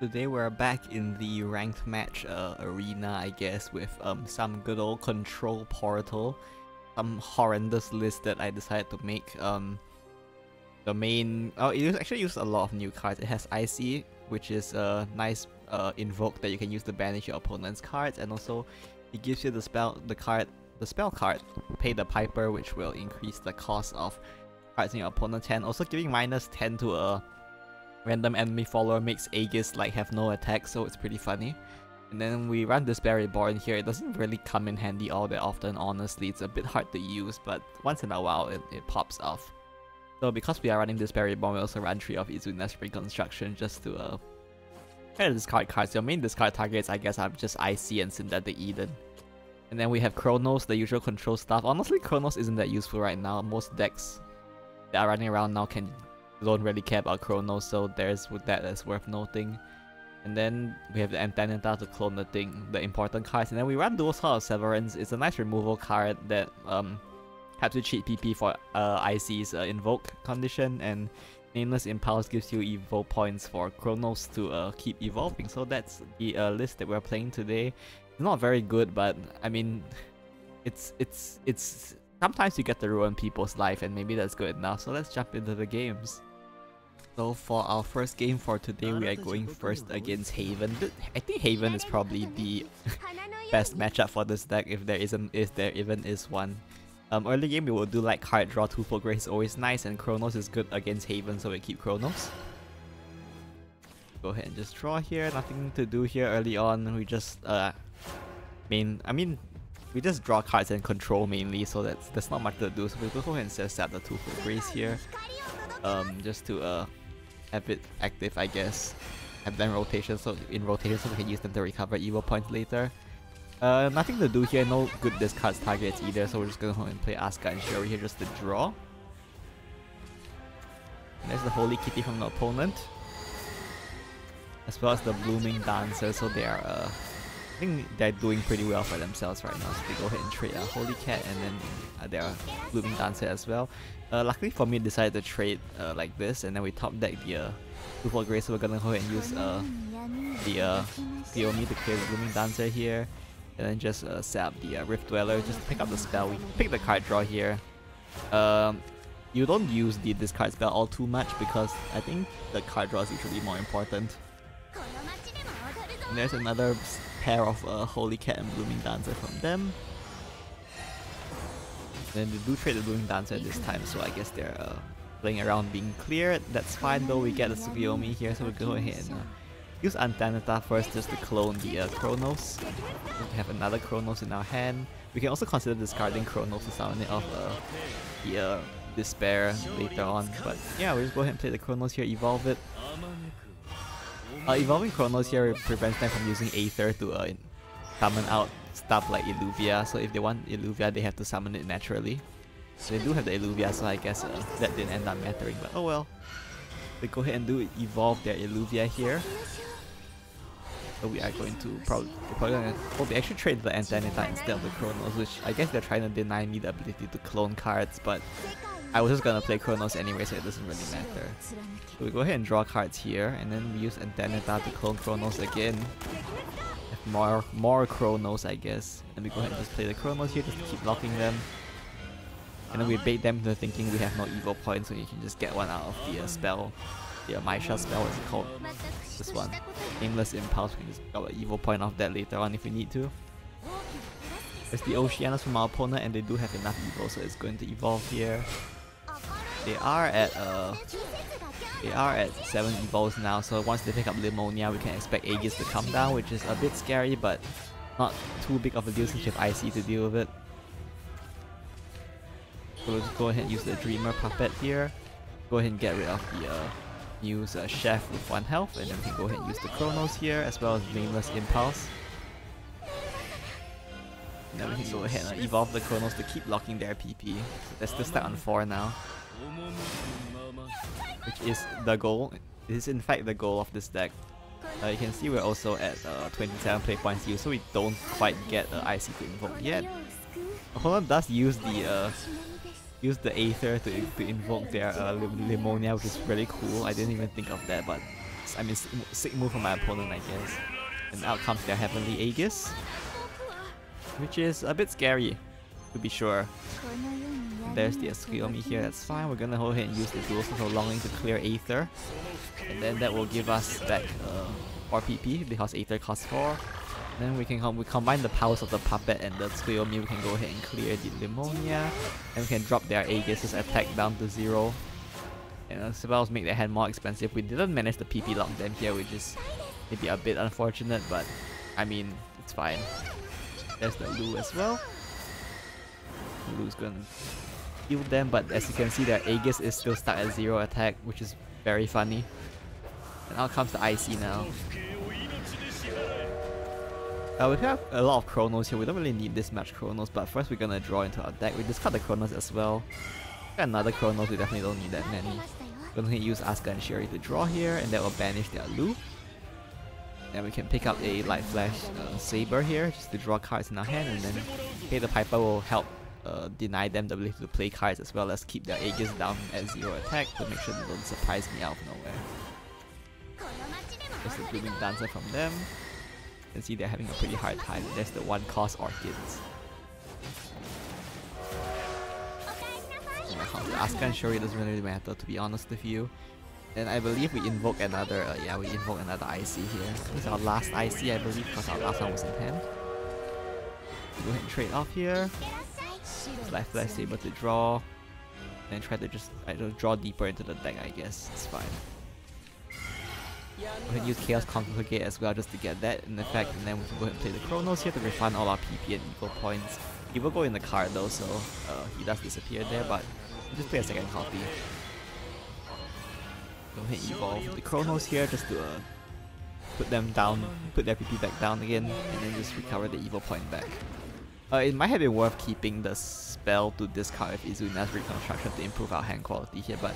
Today we're back in the ranked match arena, I guess, with some good old control portal, some horrendous list that I decided to make. The main it actually used a lot of new cards. It has Icey, which is a nice invoke that you can use to banish your opponent's cards, and also it gives you the spell card, Pay the Piper, which will increase the cost of cards in your opponent's hand. Also giving -10 to a random enemy follower makes Aegis like have no attack, so it's pretty funny. And then we run Despair Reborn here. It doesn't really come in handy all that often, honestly. It's a bit hard to use, but once in a while it pops off. So because we are running Despair Reborn, we also run 3 of Izuna's Spring Construction just to try to discard cards. Your main discard targets, I guess, are just Icey and Synthetic Eden. And then we have Chronos, the usual control stuff. Honestly, Chronos isn't that useful right now. Most decks that are running around now don't really care about Chronos, so there's that that's worth noting. And then we have the Antenata to clone the important cards. And then we run Dual Sword of Severance. It's a nice removal card that helps you cheat PP for Icey's invoke condition, and Nameless Impulse gives you evo points for Chronos to keep evolving. So that's the list that we're playing today. It's not very good, but I mean, it's sometimes you get to ruin people's life, and maybe that's good enough. So let's jump into the games. So for our first game for today, we are going first against Haven. I think Haven is probably the best matchup for this deck if there even is one. Early game we will do like card draw, Twofold Grace is always nice, and Chronos is good against Haven, so we keep Chronos. Go ahead and just draw here. Nothing to do here early on. We just we just draw cards and control mainly, so there's not much to do. So we go ahead and set up the Twofold Grace here, just to have it active, I guess. Have them rotation, so we can use them to recover evo points later. Nothing to do here, no good discards targets either, so we're just gonna go and play Asuka and Shuri here just to draw. And there's the Holy Kitty from the opponent, as well as the Blooming Dancer, so they are I think they're doing pretty well for themselves right now, so they go ahead and trade a Holy Cat and then their Blooming Dancer as well. Luckily for me, I decided to trade like this, and then we top deck the Twofold Grace, so we're gonna go ahead and use the Kiyomi to clear the Blooming Dancer here, and then just set up the Rift Dweller, just pick up the spell. We pick the card draw here. You don't use the discard spell all too much because I think the card draw is usually more important. And there's another pair of Holy Cat and Blooming Dancer from them. Then they do trade the Blooming Dancer this time, so I guess they're playing around being cleared. That's fine though, we get the Tsukiyomi here, so we'll go ahead and use Antenata first just to clone the Chronos. We have another Chronos in our hand. We can also consider discarding Chronos to summon it off the Despair later on. But yeah, we'll just go ahead and play the Chronos here, evolve it. Evolving Chronos here prevents them from using Aether to summon out stuff like Illuvia. So if they want Illuvia, they have to summon it naturally. So they do have the Illuvia, so I guess that didn't end up mattering, but oh well. They go ahead and evolve their Illuvia here. So we are going to they actually trade the Antenata instead of the Chronos, which I guess they're trying to deny me the ability to clone cards, but I was just gonna play Chronos anyway, so it doesn't really matter. So we go ahead and draw cards here, and then we use Antenata to clone Chronos again. Have more Chronos, I guess. And we go ahead and just play the Chronos here just to keep locking them. And then we bait them into thinking we have no evo points, so you can just get one out of the spell. The Maisha spell, what's it called? This one. Nameless Impulse, we can just get an evo point off that later on if we need to. There's the Oceanus from our opponent, and they do have enough evo, so it's going to evolve here. They are at 7 evos now, so once they pick up Limonia, we can expect Aegis to come down, which is a bit scary, but not too big of a deal since you have Icey to deal with it. So we'll just go ahead and use the Dreamer Puppet here. Go ahead and get rid of the use Chef with 1 health, and then we can go ahead and use the Chronos here, as well as Nameless Impulse. And then we can go ahead and evolve the Chronos to keep locking their PP. So they're still stuck on 4 now, which is the goal. It is in fact the goal of this deck. You can see we're also at 27 play points used, so we don't quite get Icey to invoke yet. Opponent does use the Aether to invoke their Limonia, which is really cool. I didn't even think of that, but I mean, sick move from my opponent, I guess. And out comes their Heavenly Aegis, which is a bit scary, to be sure. There's the Tsukuyomi here, that's fine. We're gonna go ahead and use the Dual Social Longing to clear Aether. And then that will give us back 4 PP because Aether costs 4. Then we combine the powers of the Puppet and the Tsukuyomi, we can go ahead and clear the Limonia. And we can drop their Aegis' attack down to 0. And as well as make their hand more expensive. We didn't manage to PP lock them here, which is maybe a bit unfortunate, but I mean, it's fine. There's the Lu as well. Lu's gonna heal them, but as you can see, their Aegis is still stuck at 0 attack, which is very funny. And out comes the Icey now. We have a lot of chronos here. We don't really need this much chronos, but first we're gonna draw into our deck. We discard the chronos as well. Got another chronos, we definitely don't need that many. We're gonna use Asuka and Sherry to draw here, and that will banish their Lu. And we can pick up a Light Flash Saber here, just to draw cards in our hand, and then Pay the Piper will help deny them the ability to play cards, as well as keep their Aegis down at 0 attack to make sure they don't surprise me out of nowhere. There's the Blooming Dancer from them. You can see they're having a pretty hard time. There's the 1-cost Orchids. The Asuka and Shuri doesn't really matter, to be honest with you. And I believe we invoke another, we invoke another Icey here. This is our last Icey, I believe, because our last one was in hand. Go ahead and trade off here. Light Flash Saber to draw. And try to just draw deeper into the deck, I guess. It's fine. Go ahead and use Chaos Confligate as well just to get that in effect, and then we can go ahead and play the Chronos here to refund all our PP and Evo points. He will go in the card though, so he does disappear there, but we'll just play a second copy. Go ahead and evolve the Chronos here just to put them down, put their PP back down again, and then just recover the Evo point back. It might have been worth keeping the spell to discard with Izuna's Reconstruction to improve our hand quality here, but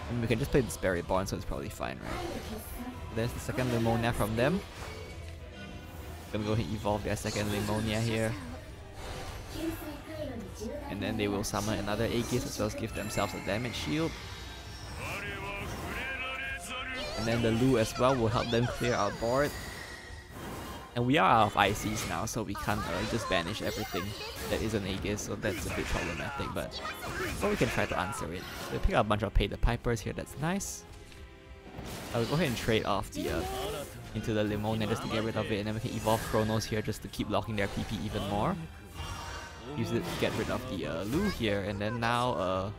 I mean, we can just play Despair Reborn, so it's probably fine, right? There's the second Limonia from them. Gonna go ahead and evolve their second Limonia here. And then they will summon another Aegis as well as give themselves a damage shield. And then the Lu as well will help them clear our board. And we are out of Iceys now, so we can't just banish everything that isn't Aegis, so that's a bit problematic, but we can try to answer it. So we pick up a bunch of Pay the Pipers here, that's nice. I'll go ahead and trade off the into the Limonia just to get rid of it, and then we can evolve Chronos here just to keep locking their PP even more. Use it to get rid of the Lu here, and then now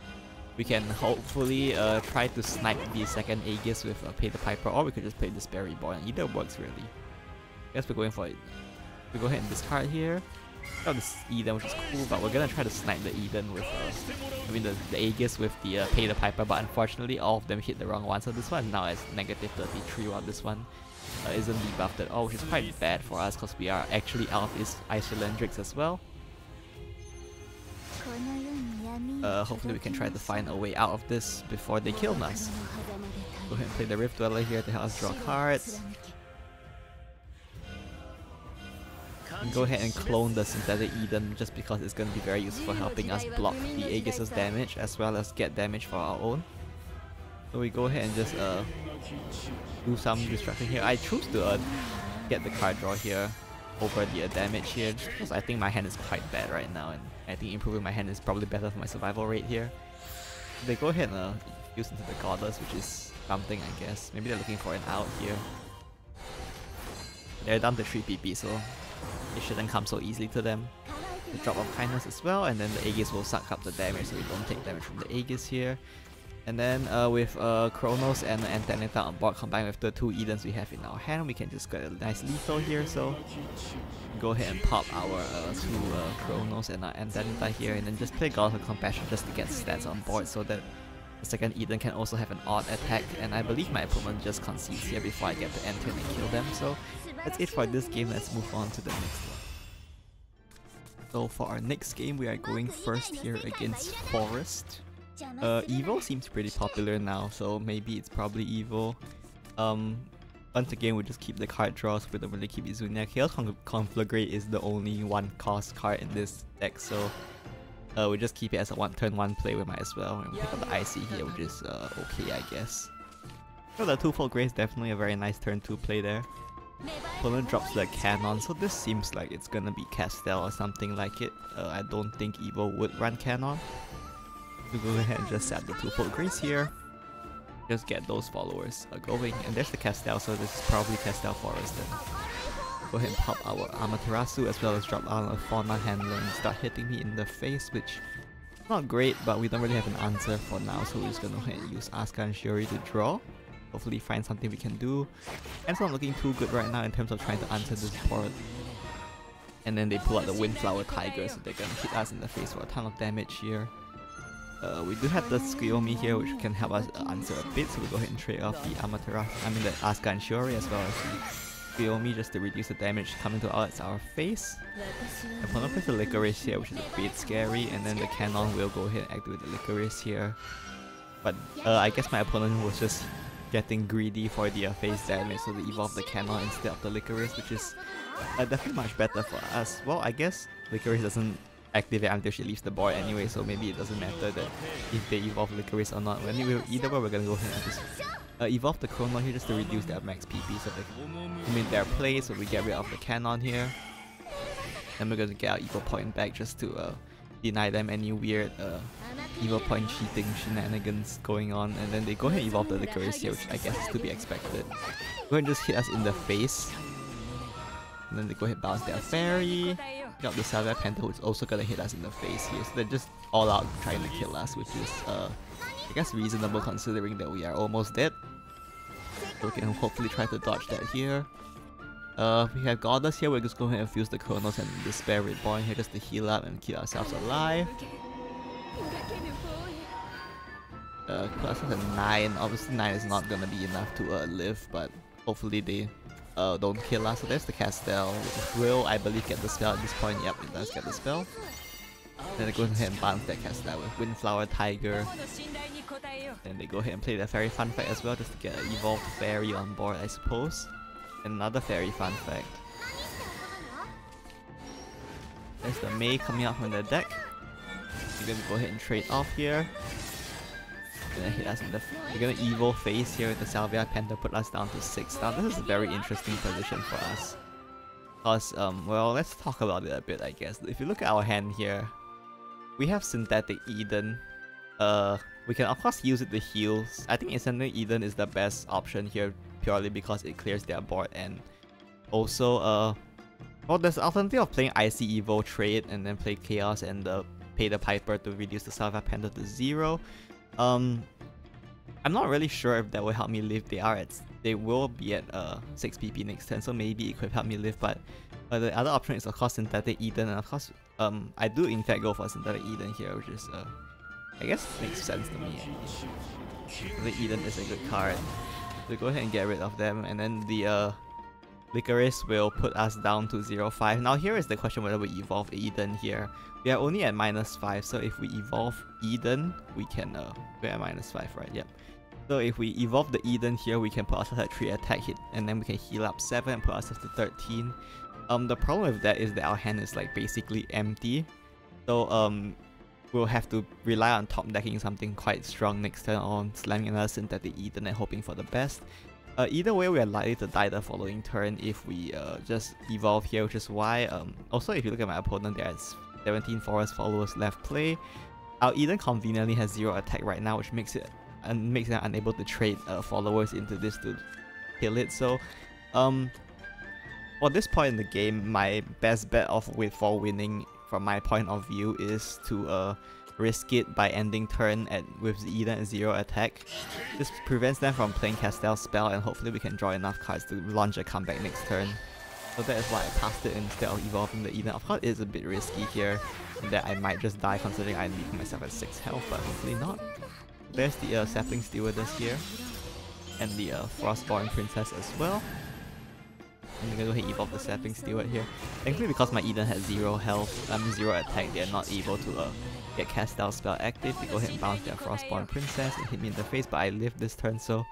we can hopefully try to snipe the second Aegis with Pay the Piper, or we could just play Despair Reborn. Either works really. I guess we're going for it. We go ahead and discard here. Got this Eden, which is cool, but we're gonna try to snipe the Eden with the Aegis with the Pay the Piper, but unfortunately all of them hit the wrong one, so this one now is negative 33 while this one isn't debuffed at all, which is quite bad for us because we are actually out of his Isolendrix as well. Hopefully we can try to find a way out of this before they kill us. Go ahead and play the Rift Dweller here to help us draw cards. And go ahead and clone the Synthetic Eden just because it's going to be very useful helping us block the Aegis' damage as well as get damage for our own. So we go ahead and just do some destruction here. I choose to get the card draw here over the damage here just because I think my hand is quite bad right now, and I think improving my hand is probably better for my survival rate here. They go ahead and use into the Goddess, which is something, I guess. Maybe they're looking for an out here. They're down to 3 PP, so it shouldn't come so easily to them. The drop of Kindness as well, and then the Aegis will suck up the damage so we don't take damage from the Aegis here. And then with Chronos and Antenata on board combined with the 2 Edens we have in our hand, we can just get a nice lethal here, so go ahead and pop our 2 Chronos and our Antenata here, and then just play Goddess of Compassion just to get stats on board so that the second Eden can also have an odd attack, and I believe my opponent just concedes here before I get to enter and kill them, so that's it for this game. Let's move on to the next one. So for our next game, we are going first here against Forest. Evo seems pretty popular now, so maybe it's probably Evo. Once again, we just keep the card draws, we don't really keep Izunia. Chaos Conflagrate is the only 1-cost card in this deck, so we just keep it as a turn 1 play, we might as well. And we pick up the Icey here, which is okay, I guess. So the two-fold Grey is definitely a very nice turn 2 play there. Opponent drops the cannon, so this seems like it's gonna be Castelle or something like it. I don't think Evo would run cannon. We go ahead and just set the two-fold Grace here. Just get those followers going. And there's the Castelle, so this is probably Castelle Forest then. Go ahead and pop our Amaterasu as well as drop out a Fauna Handler and start hitting me in the face, which is not great, but we don't really have an answer for now, so we're just gonna go ahead and use Asuka and Shiori to draw. Hopefully find something we can do. And it's not looking too good right now in terms of trying to answer this board. And then they pull out the Windflower Tiger, so they're gonna hit us in the face for a ton of damage here. We do have the Tsukuyomi here, which can help us answer a bit, so we'll go ahead and trade off the Amaterasu, the Asuka and Shiori, as well as the Tsukuyomi, just to reduce the damage coming to our face. The opponent plays the Licorice here, which is a bit scary, and then the Cannon will go ahead and activate the Licorice here. But I guess my opponent was just getting greedy for the face damage, so they evolve the Cannon instead of the Licorice, which is definitely much better for us. Well, I guess Licorice doesn't activate until she leaves the board anyway, so maybe it doesn't matter that if they evolve Licorice or not. Anyway, either way, we're gonna go ahead and just evolve the Chrono here just to reduce their max PP, so they come in their play, so we get rid of the Cannon here. And we're gonna get our Evo Point back just to deny them any weird Evo Point cheating shenanigans going on. And then they go ahead and evolve the Licorice here, which I guess is to be expected. Go ahead and just hit us in the face. And then they go ahead and bounce their Fairy. Got the Salvia Panther, who's also gonna hit us in the face here. So they're just all out trying to kill us, which is I guess reasonable considering that we are almost dead. So we can hopefully try to dodge that here. We have Goddess here, we're just going to infuse the Chronos and Despair Reborn here just to heal up and keep ourselves alive. Put ourselves at 9, obviously 9 is not going to be enough to live, but hopefully they don't kill us. So there's the Castelle, which will, I believe, get the spell at this point. Yep, it does get the spell. Then they go ahead and bounce that Castelle with Windflower Tiger. Then they go ahead and play the Fairy Fun Fact as well just to get an evolved Fairy on board, I suppose. Another Fairy Fun Fact. There's the May coming out from the deck. We're gonna go ahead and trade off here. Gonna hit us in the. We're gonna Evo face here with the Salvia Panther, put us down to 6. Now this is a very interesting position for us. Cause well, let's talk about it a bit, I guess. If you look at our hand here, we have Synthetic Eden. We can of course use it to heal. I think Synthetic Eden is the best option here, purely because it clears their board, and also well, there's the alternative of playing Icey Evo trade and then play Chaos and pay the Piper to reduce the Salvia Panther to 0. I'm not really sure if that will help me live. They will be at 6 PP next turn, so maybe it could help me live, but the other option is of course Synthetic Eden, and of course I do in fact go for Synthetic Eden here, which is I guess makes sense to me. Synthetic Eden is a good card. So go ahead and get rid of them, and then the Licorice will put us down to 0-5. Now here is the question whether we evolve Eden here. We are only at -5, so if we evolve Eden, we can we're at -5, right? Yep. So if we evolve the Eden here, we can put ourselves at 3 attack hit, and then we can heal up 7 and put ourselves to 13. The problem with that is that our hand is like basically empty. So we'll have to rely on top decking something quite strong next turn, on slamming another Synthetic Eden and hoping for the best. Either way, we are likely to die the following turn if we just evolve here, which is why also if you look at my opponent, there's 17 Forest Followers left play. Our Eden conveniently has 0 attack right now, which makes them unable to trade followers into this to kill it. So at this point in the game, my best bet for winning from my point of view is to risk it by ending turn with the Eden at 0 attack. This prevents them from playing Castelle's spell, and hopefully we can draw enough cards to launch a comeback next turn. So that is why I passed it instead of evolving the Eden. Of course it is a bit risky here, that I might just die considering I leave myself at 6 health, but hopefully not. There's the Sapling Stewardess here, and the Frostborn Princess as well. I'm gonna go ahead and evolve the Sapling Steward here. Thankfully, because my Eden had 0 health, 0 attack, they're not able to get Castelle's spell active. They go ahead and bounce their Frostborn Princess and hit me in the face, but I lived this turn, so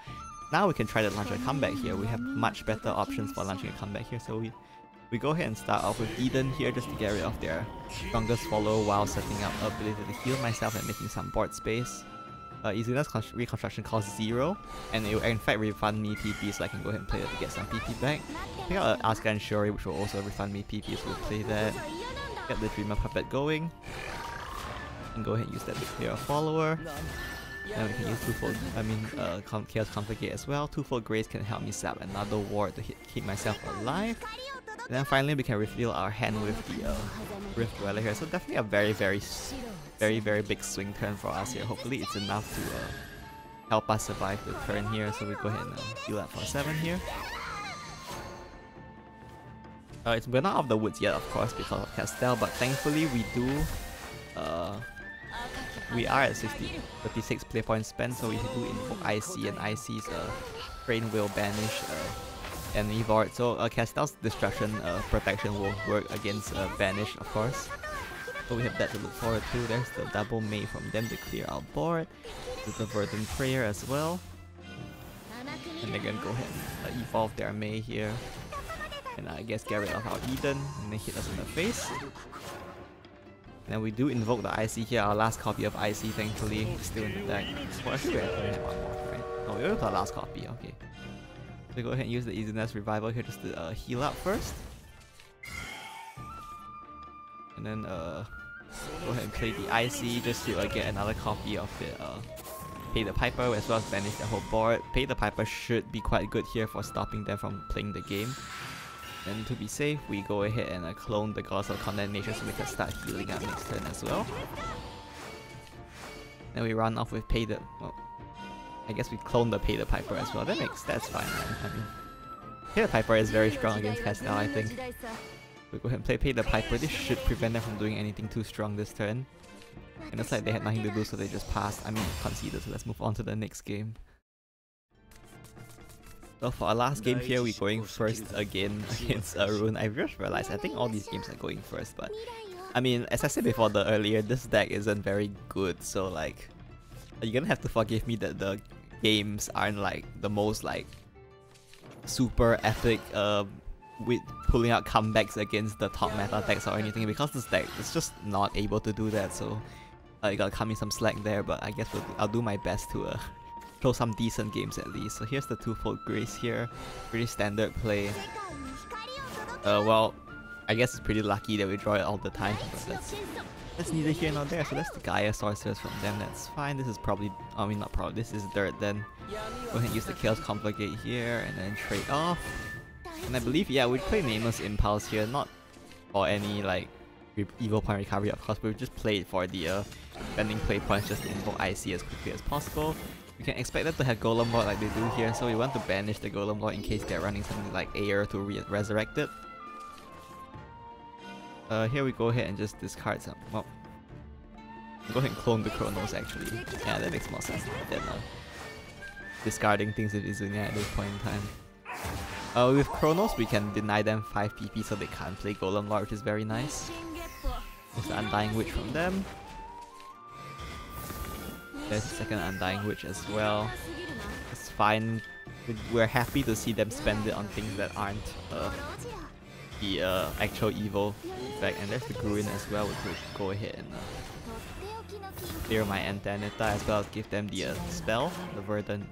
now we can try to launch a comeback here. We have much better options for launching a comeback here, so we go ahead and start off with Eden here just to get rid of their strongest follower while setting up ability to heal myself and making some board space. Izuna's reconstruction costs 0, and it will in fact refund me PP, so I can go ahead and play it to get some PP back. Pick out Asuka and Shiori, which will also refund me PP, so we'll play that. Get the Dreamer Puppet going. And go ahead and use that to clear a follower. Then we can use Chaos Confligate as well. Twofold Grace can help me set up another ward to keep myself alive. And then finally we can refill our hand with the Rift Dweller here. So definitely a very big swing turn for us here. Hopefully it's enough to help us survive the turn here. So we go ahead and heal up for 7 here. We're not out of the woods yet, of course, because of Castelle, but thankfully we are at 36 play points spent, so we do invoke Icey, and Icey's Train will banish enemy board. So Castelle's Destruction protection will work against Banish, of course. So we have that to look forward to. There's the double May from them to clear our board. There's the Verdant Prayer as well. And they're gonna go ahead and evolve their May here. And I guess get rid of our Eden, and they hit us in the face. And then we do invoke the Icey here, our last copy of Icey, thankfully, still in the deck. Well, actually, we only have one more, right? Oh, we have our last copy, okay. So go ahead and use the Izuna's Revival here just to heal up first. And then go ahead and play the Icey just to get another copy of the Pay the Piper, as well as banish the whole board. Pay the Piper should be quite good here for stopping them from playing the game. And to be safe, we go ahead and clone the Goddess of Condemnation so we can start healing up next turn as well. Then we run off with Pay the... well, I guess we clone the Pay the Piper as well. That's fine, man. I mean, Pay the Piper is very strong against Castelle, I think. We go ahead and play Pay the Piper. This should prevent them from doing anything too strong this turn. And it's like they had nothing to do, so they just passed. I mean, conceded, so let's move on to the next game. So for our last game here, we're going first again against Rune. I just realized I think all these games are going first, but I mean, as I said before earlier, this deck isn't very good, so like, you're gonna have to forgive me that the games aren't like the most like super epic with pulling out comebacks against the top meta decks or anything, because this deck is just not able to do that, so you gotta cut me some slack there, but I guess I'll do my best to show some decent games at least. So here's the Twofold Grace here, pretty standard play. Well, I guess it's pretty lucky that we draw it all the time, but that's neither here nor there. So that's the Gaia Sorcerers from them, that's fine. This is probably, I mean not probably, this is dirt then. Go ahead and use the Chaos Confligate here and then trade off. And I believe, yeah, we'd play Nameless Impulse here, not for any like Evil Point recovery, of course, but we just play it for the spending play points just to invoke Icey as quickly as possible. We can expect them to have Golem Lord like they do here, so we want to banish the Golem Lord in case they're running something like Air to resurrect it. Here we go ahead and just discard some. Well, go ahead and clone the Chronos actually. Yeah, that makes more sense than discarding things with Izunia at this point in time. With Chronos, we can deny them 5 PP so they can't play Golem Lord, which is very nice. There's the Undying Witch from them. There's the second Undying Witch as well. It's fine. We're happy to see them spend it on things that aren't the actual evil effect. And there's the Rune as well, which will go ahead and clear my Antanita, as well as give them the spell, the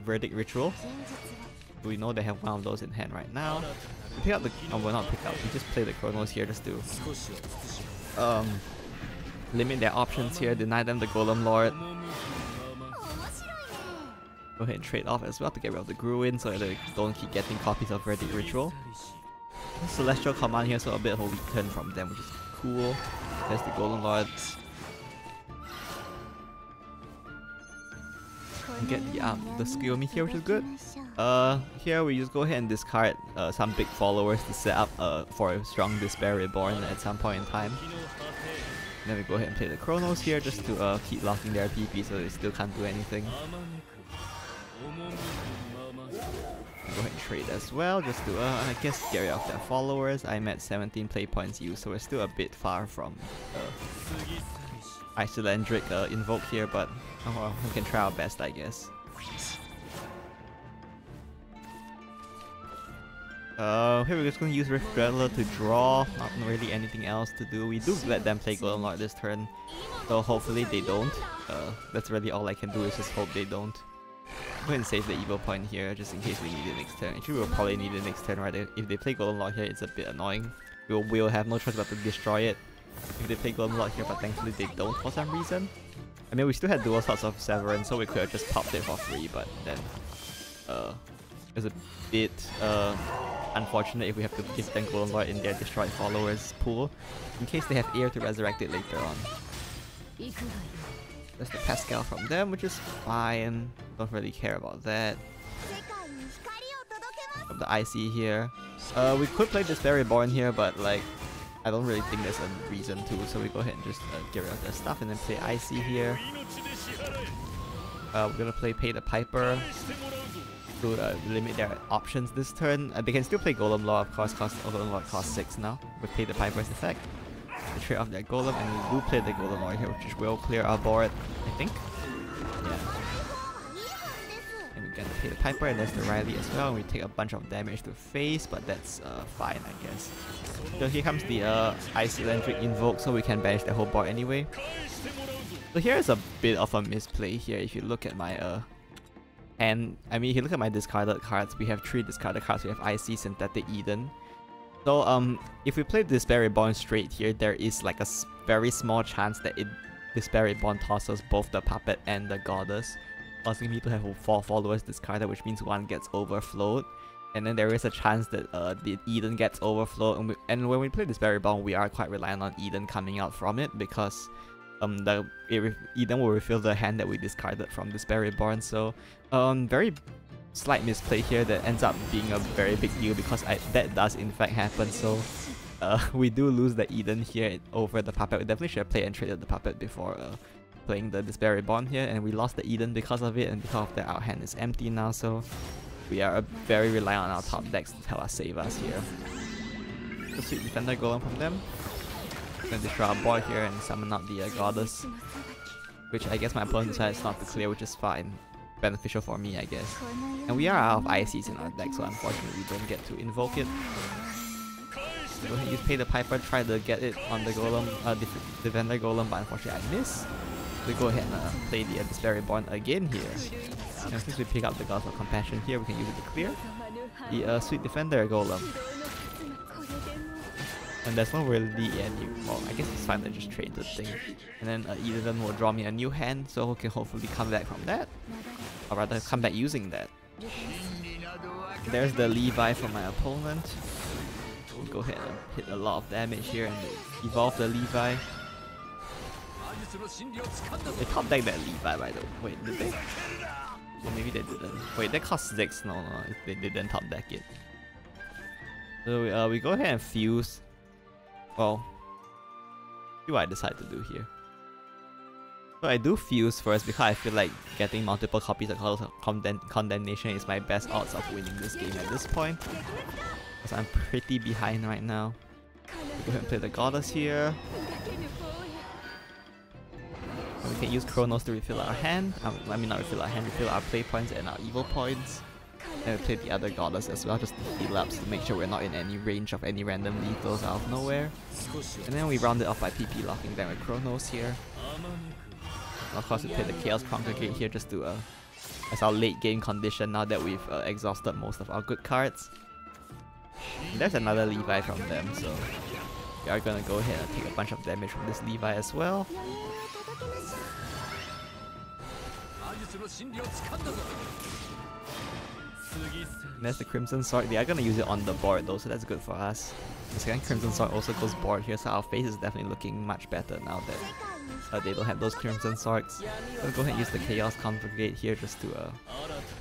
Verdict Ritual. We know they have one of those in hand right now. We pick up the... oh, well, not pick up. We just play the Chronos here just to limit their options here, deny them the Golem Lord. Go ahead and trade off as well to get rid of the Gruin so that they don't keep getting copies of Verdict Ritual. Celestial Command here, so a bit of a weak turn from them, which is cool. There's the Golem Lord. And get the Skiomi here, which is good. Here we just go ahead and discard some big followers to set up for a strong Despair Reborn at some point in time. And then we go ahead and play the Chronos here just to keep locking their PP so they still can't do anything. Go ahead and trade as well, just to I guess get rid of their followers. I'm at 17 play points used, so we're still a bit far from Isolandric invoke here, but oh well, we can try our best, I guess. Here we're just gonna use Rift Dweller to draw, not really anything else to do. We do let them play Golem Lord this turn, so hopefully they don't. That's really all I can do, is just hope they don't. Go ahead and save the evil point here, just in case we need it next turn. Actually, we'll probably need it next turn, right? If they play Golem Lord here, it's a bit annoying. We'll have no choice but to destroy it if they play Golem Lord here, but thankfully they don't for some reason. I mean, we still had dual slots of Severance, so we could have just popped it for free, but then it's a bit unfortunate if we have to give them Golem Lord in their destroyed followers pool, in case they have Air to resurrect it later on. There's the Castelle from them, which is fine. Don't really care about that. From the Icey here. We could play Despair Reborn here, but like, I don't really think there's a reason to, so we go ahead and just get rid of their stuff and then play Icey here. We're gonna play Pay the Piper to limit their options this turn. They can still play Golem Lord, of course, Golem Lord costs 6 now, with Pay the Piper's effect. They trade off their Golem, and we do play the Golem Lord here, which will clear our board, I think. Yeah. And we get to Pay the Piper, and there's the Riley as well, and we take a bunch of damage to face, but that's fine, I guess. So here comes the Ice Electric Invoke, so we can banish the whole board anyway. So here is a bit of a misplay here. If you look at my hand, I mean, if you look at my discarded cards, we have 3 discarded cards. We have Icey, Synthetic Eden. So if we play Despair Reborn straight here, there is like a very small chance that Despair Reborn tosses both the Puppet and the Goddess, causing me to have 4 followers discarded, which means 1 gets overflowed. And then there is a chance that the Eden gets overflowed, and when we play Despair Reborn, we are quite reliant on Eden coming out from it, because Eden will refill the hand that we discarded from Despair Reborn. So very slight misplay here that ends up being a very big deal, because that does in fact happen. So we do lose the Eden here over the Puppet. We definitely should have played and traded the Puppet before playing the Despair Reborn here, and we lost the Eden because of it, and because of that our hand is empty now, so we are very reliant on our top decks to help us save us here. So Sweet Defender Golem from them. Gonna destroy our board here and summon out the Goddess, which I guess my opponent decides not to clear, which is fine. Beneficial for me, I guess. And we are out of Ices in our deck, so unfortunately we don't get to invoke it. So go ahead and use Pay the Piper, try to get it on the Golem, Defender Golem, but unfortunately I miss. So go ahead and play the Despair Reborn again here. And since we pick up the Gods of Compassion here, we can use it to clear the Sweet Defender Golem. And there's not really any, well, I guess it's fine to just trade the thing. And then Eden will draw me a new hand, so we can hopefully come back from that. Or rather, come back using that. There's the Levi from my opponent. We'll go ahead and hit a lot of damage here and evolve the Levi. They top deck that Levi, by the way. Wait, did they? Well, maybe they didn't. Wait, that cost 6. No, they didn't top deck it. So we go ahead and fuse. Well, see what I decide to do here. So I do fuse first because I feel like getting multiple copies of Colors of Condemnation is my best odds of winning this game at this point, because I'm pretty behind right now. We go ahead and play the Goddess here. And we can use Chronos to refill our hand. I mean, not refill our hand, refill our play points and our evil points. And we play the other Goddess as well, just to heal up, to make sure we're not in any range of any random lethals out of nowhere. And then we round it off by PP locking them with Chronos here. And of course we play the Chaos Congregate here just to as our late game condition now that we've exhausted most of our good cards. And there's another Levi from them, so we are gonna go ahead and take a bunch of damage from this Levi as well. And there's the Crimson Sword. They are gonna use it on the board though, so that's good for us. The second Crimson Sword also goes board here, so our face is definitely looking much better now that they don't have those Crimson Swords. We'll go ahead and use the Chaos Congregate here just to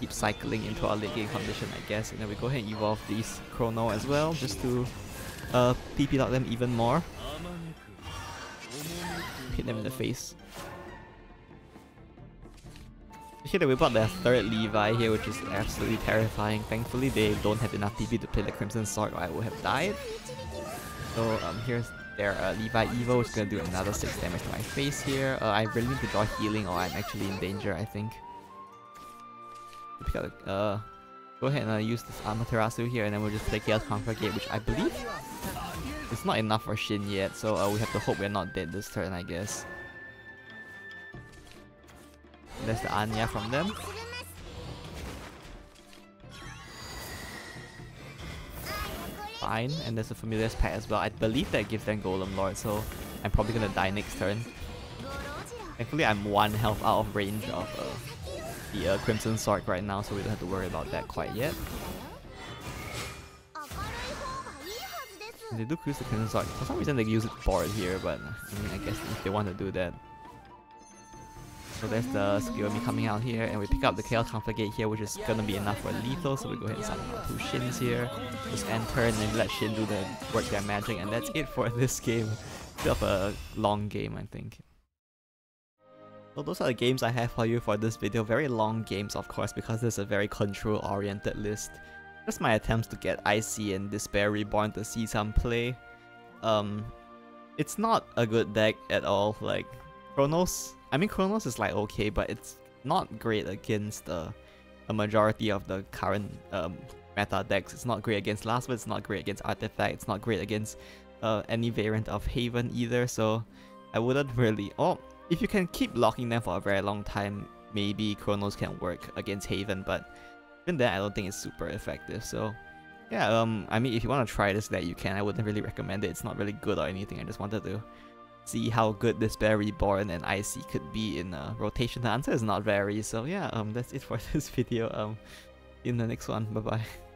keep cycling into our late game condition, I guess. And then we go ahead and evolve these Chrono as well, just to PP lock them even more. Hit them in the face. Here we bought their third Levi here, which is absolutely terrifying. Thankfully they don't have enough PP to play the Crimson Sword or I would have died. So here's their Levi Evo, which is going to do another 6 damage to my face here. I really need to draw healing or I'm actually in danger, I think. Pick up Go ahead and use this Amaterasu here, and then we'll just play Chaos Conflagate, which I believe is not enough for Shin yet, so we have to hope we're not dead this turn, I guess. There's the Anya from them. Fine, and there's a Familiar's Pact as well. I believe that gives them Golem Lord, so I'm probably gonna die next turn. Thankfully, I'm 1 health out of range of the Crimson Sword right now, so we don't have to worry about that quite yet. They do use the Crimson Sword. For some reason, they use it board here, but I mean, I guess if they want to do that. So there's the Skiyomi coming out here, and we pick up the Chaos Conflagate here, which is gonna be enough for lethal, so we go ahead and summon our 2 Shins here. Just end turn and let Shin do the work their magic, and that's it for this game. Bit of a long game, I think. So those are the games I have for you for this video. Very long games, of course, because this is a very control-oriented list. Just my attempts to get Icey and Despair Reborn to see some play. It's not a good deck at all. Like, Chronos is like okay, but it's not great against a majority of the current meta decks. It's not great against Last Word, it's not great against Artifact, it's not great against any variant of Haven either, so I wouldn't really... Oh, if you can keep locking them for a very long time, maybe Chronos can work against Haven, but even then I don't think it's super effective, so... Yeah, I mean, if you want to try this deck, you can. I wouldn't really recommend it. It's not really good or anything. I just wanted to see how good Despair Reborn and Icey could be in rotation. The answer is not very, so yeah, that's it for this video. In the next one, bye bye.